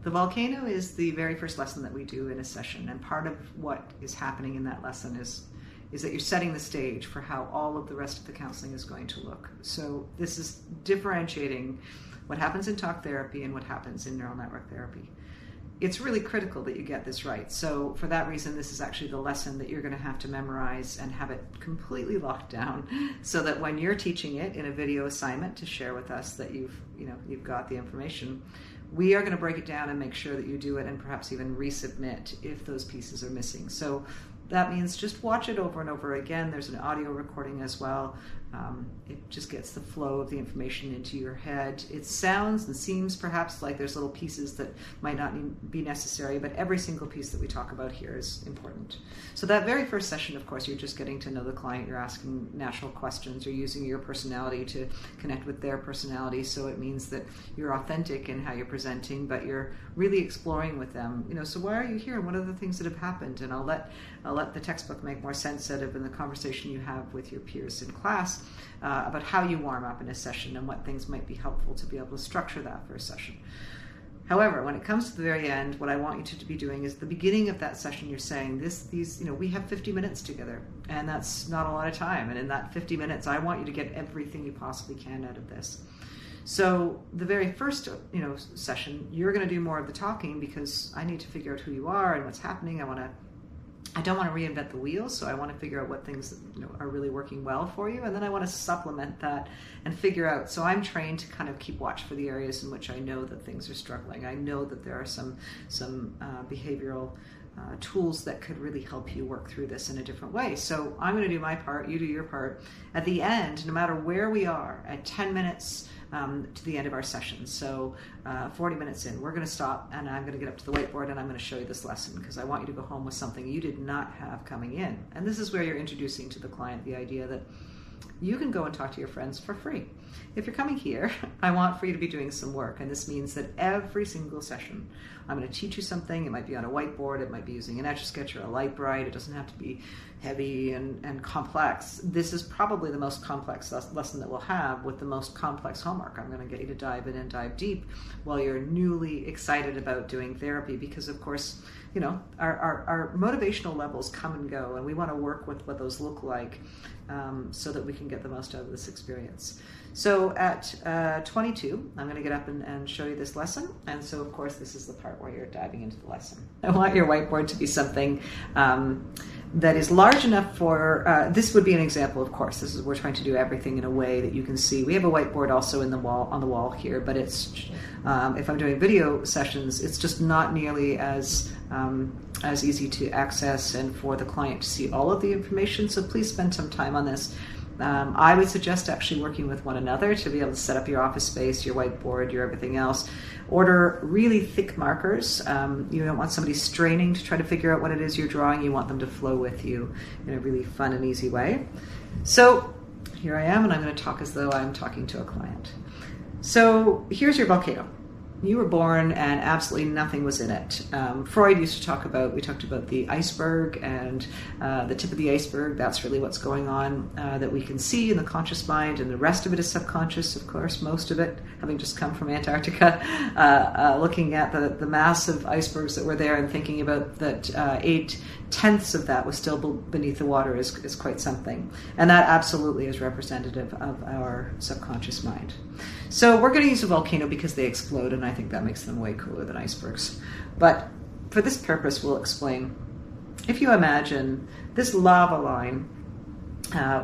The volcano is the very first lesson that we do in a session, and part of what is happening in that lesson is that you're setting the stage for how all of the rest of the counseling is going to look. So this is differentiating what happens in talk therapy and what happens in neural network therapy. It's really critical that you get this right. So for that reason, this is actually the lesson that you're going to have to memorize and have it completely locked down, so that when you're teaching it in a video assignment to share with us that you've got the information, we are going to break it down and make sure that you do it, and perhaps even resubmit if those pieces are missing. So that means just watch it over and over again. There's an audio recording as well. It just gets the flow of the information into your head. It sounds and seems perhaps like there's little pieces that might not be necessary, but every single piece that we talk about here is important. So that very first session, of course, you're just getting to know the client. You're asking natural questions. You're using your personality to connect with their personality. So it means that you're authentic in how you're presenting, but you're really exploring with them. So why are you here? What are the things that have happened? And I'll let the textbook make more sense out of in the conversation you have with your peers in class about how you warm up in a session and what things might be helpful to be able to structure that for a session. However, when it comes to the very end, what I want you to be doing is the beginning of that session, you're saying we have 50 minutes together, and that's not a lot of time. And in that 50 minutes, I want you to get everything you possibly can out of this. So the very first, session, you're going to do more of the talking, because I need to figure out who you are and what's happening. I don't want to reinvent the wheel, so I want to figure out what things are really working well for you, and then I want to supplement that and figure out. So I'm trained to kind of keep watch for the areas in which I know that things are struggling. I know that there are some behavioral tools that could really help you work through this in a different way. So I'm going to do my part, you do your part. At the end, no matter where we are, at 10 minutes to the end of our session, so 40 minutes in, we're going to stop, and I'm going to get up to the whiteboard and I'm going to show you this lesson, because I want you to go home with something you did not have coming in. And this is where you're introducing to the client the idea that you can go and talk to your friends for free. If you're coming here, I want for you to be doing some work, and this means that every single session I'm going to teach you something. It might be on a whiteboard, it might be using an Etch-a-Sketch or a light bright. It doesn't have to be heavy and complex. This is probably the most complex lesson that we'll have, with the most complex homework. I'm going to get you to dive in and dive deep while you're newly excited about doing therapy, because of course, our motivational levels come and go, and we want to work with what those look like, so that we can get the most out of this experience. So at 22, I'm going to get up and show you this lesson. And so, of course, this is the part where you're diving into the lesson. I want your whiteboard to be something that is large enough for, this would be an example, of course. We're trying to do everything in a way that you can see. We have a whiteboard also on the wall here, but it's, if I'm doing video sessions, it's just not nearly as easy to access and for the client to see all of the information. So please spend some time on this. I would suggest actually working with one another to be able to set up your office space, your whiteboard, your everything else. Order really thick markers. You don't want somebody straining to try to figure out what it is you're drawing. You want them to flow with you in a really fun and easy way. So here I am, and I'm going to talk as though I'm talking to a client. So here's your volcano. You were born and absolutely nothing was in it. Freud used to talked about the iceberg, and the tip of the iceberg, that's really what's going on that we can see in the conscious mind, and the rest of it is subconscious, of course, most of it having just come from Antarctica, looking at the massive icebergs that were there and thinking about that 8/10 of that was still beneath the water is quite something. And that absolutely is representative of our subconscious mind. So we're going to use a volcano because they explode, and I think that makes them way cooler than icebergs. But for this purpose, we'll explain. If you imagine this lava line,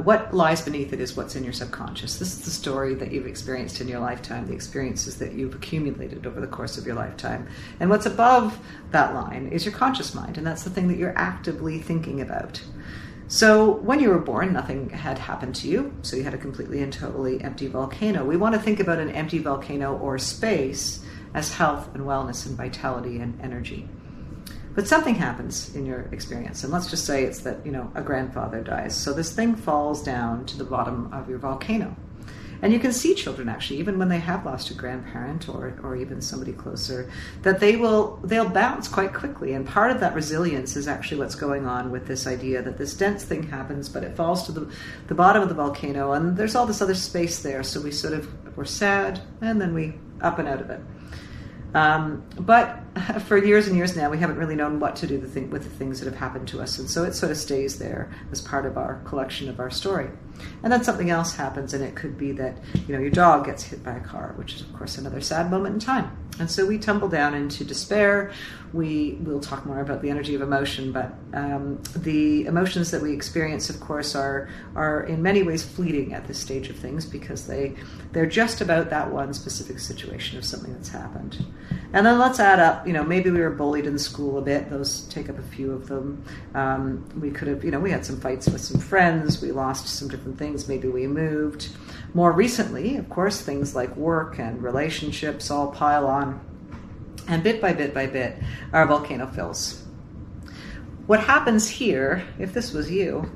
what lies beneath it is what's in your subconscious. This is the story that you've experienced in your lifetime, the experiences that you've accumulated over the course of your lifetime. And what's above that line is your conscious mind, and that's the thing that you're actively thinking about. So when you were born, nothing had happened to you, so you had a completely and totally empty volcano. We want to think about an empty volcano or space as health and wellness and vitality and energy. But something happens in your experience, and let's just say it's that, a grandfather dies. So this thing falls down to the bottom of your volcano. And you can see children, actually, even when they have lost a grandparent or even somebody closer, that they'll bounce quite quickly. And part of that resilience is actually what's going on with this idea that this dense thing happens, but it falls to the bottom of the volcano, and there's all this other space there. So we're sad, and then we up and out of it. But for years and years now, we haven't really known what to do with the things that have happened to us. And so it sort of stays there as part of our collection of our story. And then something else happens, and it could be that, your dog gets hit by a car, which is, of course, another sad moment in time. And so we tumble down into despair. We'll talk more about the energy of emotion, but the emotions that we experience, of course, are in many ways fleeting at this stage of things, because they're just about that one specific situation of something that's happened. And then let's add up, maybe we were bullied in school a bit. Those take up a few of them. We could have, we had some fights with some friends. We lost some different things. Maybe we moved. More recently, of course, things like work and relationships all pile on. And bit by bit, our volcano fills. What happens here, if this was you,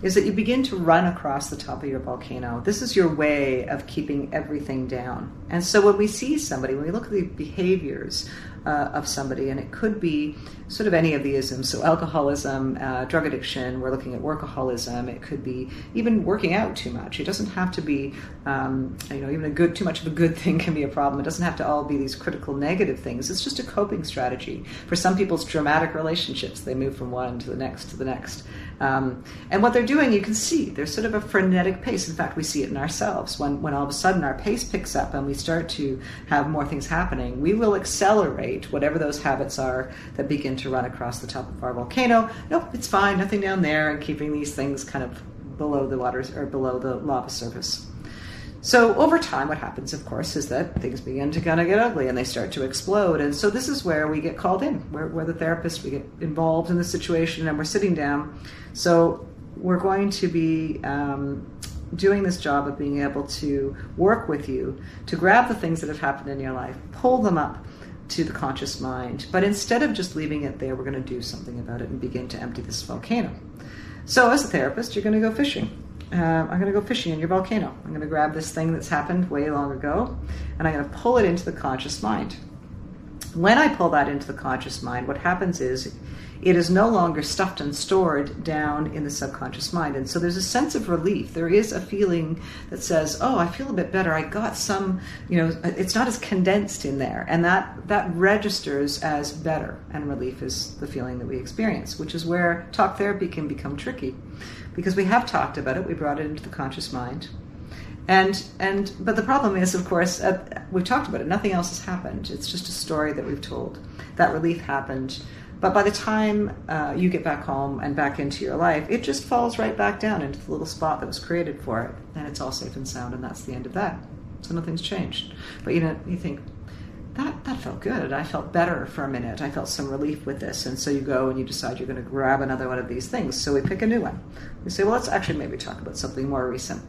is that you begin to run across the top of your volcano. This is your way of keeping everything down. And so when we see somebody, when we look at the behaviors of somebody, and it could be sort of any of the isms, so alcoholism, drug addiction, we're looking at workaholism, it could be even working out too much. It doesn't have to be, even too much of a good thing can be a problem. It doesn't have to all be these critical negative things. It's just a coping strategy. For some people, it's dramatic relationships. They move from one to the next to the next. And what they're doing, you can see, there's sort of a frenetic pace. In fact, we see it in ourselves. When all of a sudden our pace picks up and we start to have more things happening, we will accelerate whatever those habits are that begin to run across the top of our volcano. Nope, it's fine, nothing down there, and keeping these things kind of below the waters or below the lava surface. So over time, what happens, of course, is that things begin to kind of get ugly and they start to explode. And so this is where we get called in. We're the therapist, we get involved in the situation, and we're sitting down. So we're going to be doing this job of being able to work with you to grab the things that have happened in your life, pull them up to the conscious mind. But instead of just leaving it there, we're going to do something about it and begin to empty this volcano. So as a therapist, you're going to go fishing. I'm going to go fishing in your volcano. I'm going to grab this thing that's happened way long ago, and I'm going to pull it into the conscious mind. When I pull that into the conscious mind, what happens is it is no longer stuffed and stored down in the subconscious mind. And so there's a sense of relief. There is a feeling that says, oh, I feel a bit better. I got some, it's not as condensed in there. And that registers as better. And relief is the feeling that we experience, which is where talk therapy can become tricky. Because we have talked about it, we brought it into the conscious mind. But the problem is, of course, we've talked about it, nothing else has happened. It's just a story that we've told. That relief happened. But by the time you get back home and back into your life, it just falls right back down into the little spot that was created for it. And it's all safe and sound, and that's the end of that. So nothing's changed. But you think, that felt good. I felt better for a minute. I felt some relief with this. And so you go and you decide you're going to grab another one of these things. So we pick a new one. We say, well, let's actually maybe talk about something more recent.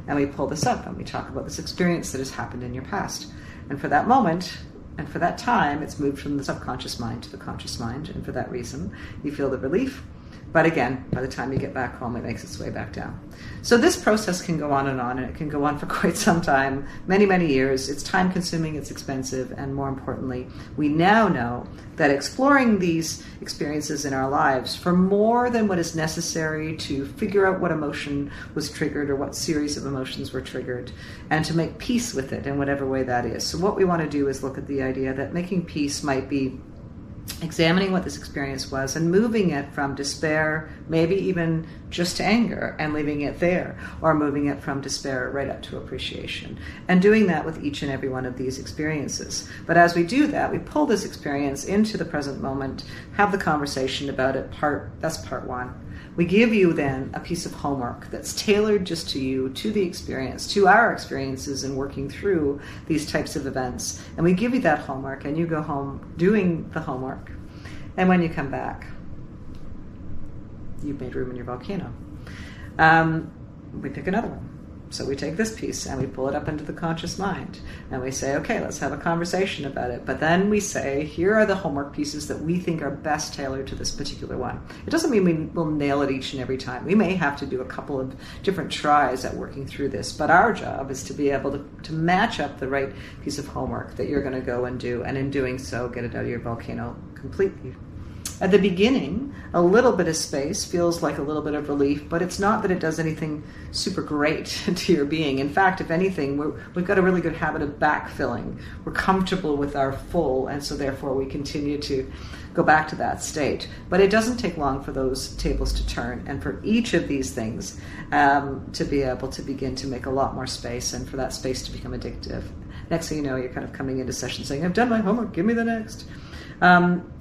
And we pull this up and we talk about this experience that has happened in your past. And for that moment, and for that time, it's moved from the subconscious mind to the conscious mind. And for that reason, you feel the relief. But again, by the time you get back home, it makes its way back down. So this process can go on, and it can go on for quite some time, many, many years. It's time-consuming, it's expensive, and more importantly, we now know that exploring these experiences in our lives for more than what is necessary to figure out what emotion was triggered or what series of emotions were triggered, and to make peace with it in whatever way that is. So what we want to do is look at the idea that making peace might be examining what this experience was and moving it from despair, maybe even just to anger, and leaving it there, or moving it from despair right up to appreciation, and doing that with each and every one of these experiences. But as we do that, we pull this experience into the present moment, have the conversation about it. That's part one. We give you then a piece of homework that's tailored just to you, to the experience, to our experiences in working through these types of events. And we give you that homework, and you go home doing the homework. And when you come back, you've made room in your volcano. We pick another one. So we take this piece and we pull it up into the conscious mind. And we say, okay, let's have a conversation about it. But then we say, here are the homework pieces that we think are best tailored to this particular one. It doesn't mean we will nail it each and every time. We may have to do a couple of different tries at working through this. But our job is to be able to match up the right piece of homework that you're going to go and do. And in doing so, get it out of your volcano completely. At the beginning, a little bit of space feels like a little bit of relief, but it's not that it does anything super great to your being. In fact, if anything, we've got a really good habit of backfilling. We're comfortable with our full, and so therefore we continue to go back to that state. But it doesn't take long for those tables to turn, and for each of these things to be able to begin to make a lot more space, and for that space to become addictive. Next thing you know, you're kind of coming into session saying, I've done my homework, give me the next.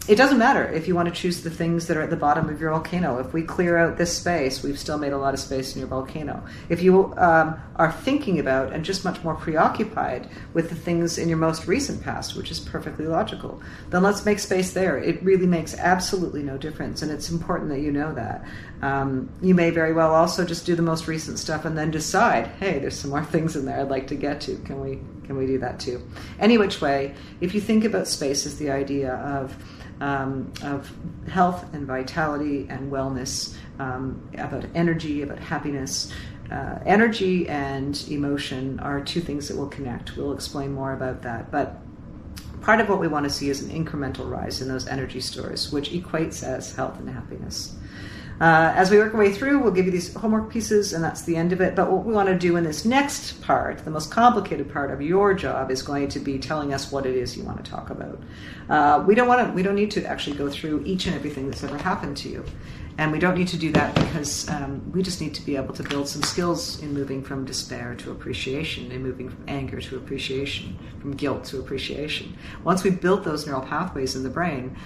It doesn't matter if you want to choose the things that are at the bottom of your volcano. If we clear out this space, we've still made a lot of space in your volcano. If you are thinking about and just much more preoccupied with the things in your most recent past, which is perfectly logical, then let's make space there. It really makes absolutely no difference, and it's important that you know that. You may very well also just do the most recent stuff and then decide, hey, there's some more things in there I'd like to get to. Can we do that too? Any which way, if you think about space as the idea of health and vitality and wellness, about energy, about happiness. Energy and emotion are two things that will connect. We'll explain more about that. But part of what we want to see is an incremental rise in those energy stores, which equates as health and happiness. As we work our way through, we'll give you these homework pieces, and that's the end of it. But what we want to do in this next part, the most complicated part of your job, is going to be telling us what it is you want to talk about. We don't need to actually go through each and everything that's ever happened to you. And we don't need to do that because we just need to be able to build some skills in moving from despair to appreciation, in moving from anger to appreciation, from guilt to appreciation. Once we've built those neural pathways in the brain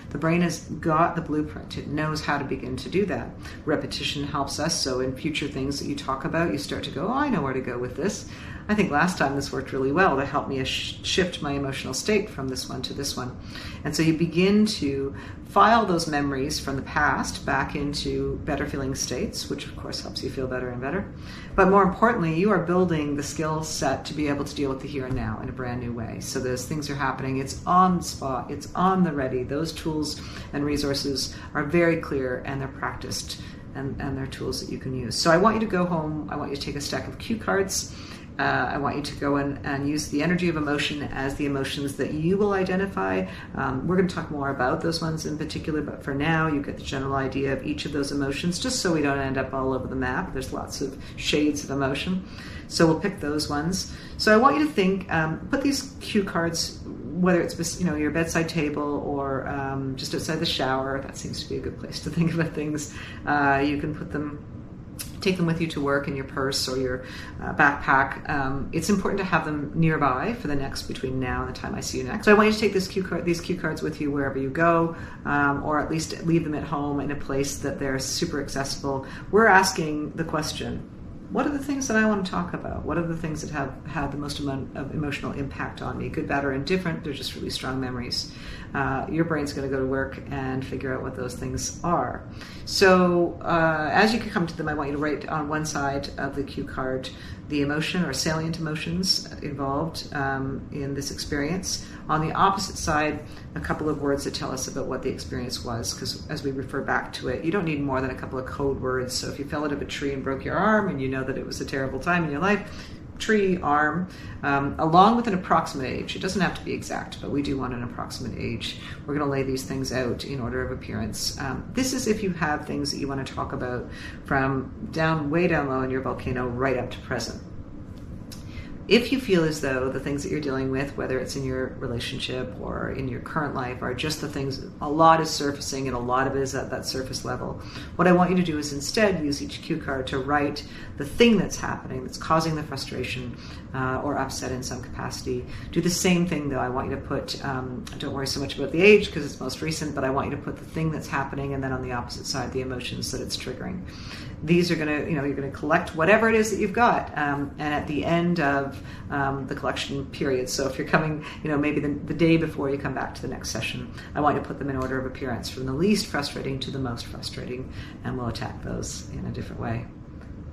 has got the blueprint. It knows how to begin to do that. Repetition helps us, so in future things that you talk about, you start to go, oh, I know where to go with this. I think last time this worked really well to help me shift my emotional state from this one to this one. And so you begin to file those memories from the past back into better feeling states, which of course helps you feel better and better. But more importantly, you are building the skill set to be able to deal with the here and now in a brand new way. So those things are happening, it's on the spot, it's on the ready. Those tools and resources are very clear, and they're practiced, and they're tools that you can use. So I want you to go home, I want you to take a stack of cue cards. I want you to go in and use the energy of emotion as the emotions that you will identify. We're going to talk more about those ones in particular, but for now you get the general idea of each of those emotions, just so we don't end up all over the map. There's lots of shades of emotion, so we'll pick those ones. So I want you to think, put these cue cards, whether it's your bedside table or just outside the shower. That seems to be a good place to think about things. You can take them with you to work in your purse or your backpack. It's important to have them nearby for between now and the time I see you next. So I want you to take these cue cards with you wherever you go, or at least leave them at home in a place that they're super accessible. We're asking the question, what are the things that I want to talk about? What are the things that have had the most amount of emotional impact on me? Good, bad, or indifferent. They're just really strong memories. Your brain's going to go to work and figure out what those things are. So as you come to them, I want you to write on one side of the cue card the emotion or salient emotions involved in this experience. On the opposite side, a couple of words that tell us about what the experience was, because as we refer back to it, you don't need more than a couple of code words. So if you fell out of a tree and broke your arm and you know that it was a terrible time in your life, tree, arm, along with an approximate age. It doesn't have to be exact, but we do want an approximate age. We're going to lay these things out in order of appearance. This is if you have things that you want to talk about from way down low in your volcano right up to present. If you feel as though the things that you're dealing with, whether it's in your relationship or in your current life, are just the things, a lot is surfacing and a lot of it is at that surface level, what I want you to do is instead use each cue card to write the thing that's happening, that's causing the frustration or upset in some capacity. Do the same thing though. I want you to put, don't worry so much about the age because it's most recent, but I want you to put the thing that's happening and then on the opposite side, the emotions that it's triggering. These are going to, you're going to collect whatever it is that you've got, and at the end of the collection period. So if you're coming, maybe the day before you come back to the next session, I want you to put them in order of appearance from the least frustrating to the most frustrating, and we'll attack those in a different way.